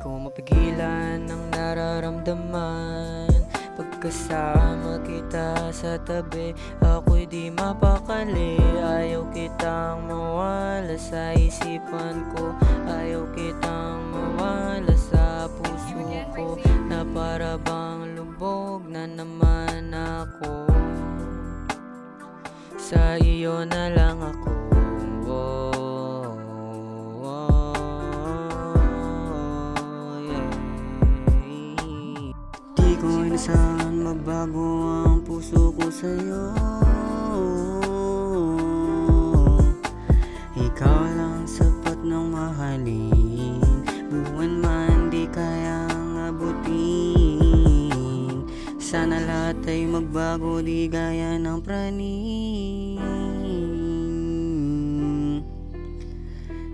ko mapigilan ang nararamdaman. Pagkasama kita sa tabi, ako'y di mapakali. Ayaw kitang mawala sa isipan ko, ayaw kitang mawala sa puso ko, na para bang lubog na naman ako. Sa iyo na lang ako. Di ko inasahan magbago ang puso ko sa'yo. Ikaw lang sapat ng mahalin, buwan man di kayang abutin. Sana lahat ay magbago, di gaya ng praning.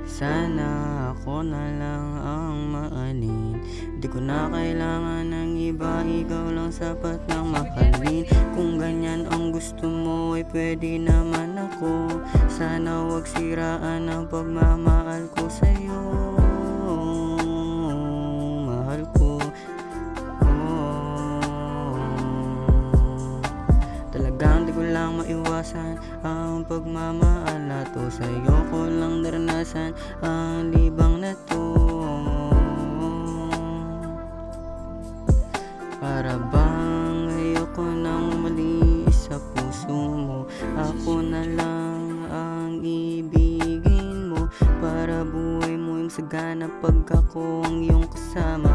Sana ako na lang ang maalin, di ko na kailangan ng iba, ikaw lang sapat ng mahalin. Kung ganyan ang gusto mo ay pwede naman ako. Sana wag siraan ang pagmamahal ko sa'yo. Mahal ko, talagang di ko lang maiwasan ang pagmamahal na to. Sa'yo ko lang naranasan ang libang na to. Para bang ayoko nang umalis sa puso mo, ako na lang ang ibigin mo. Para buhay mo yung sagana pag ako ang iyong kasama.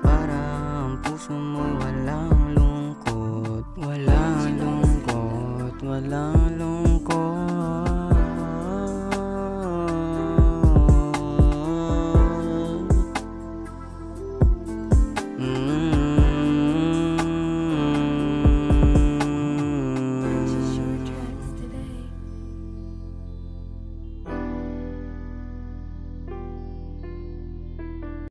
Para ang puso mo walang lungkot, walang lungkot, walang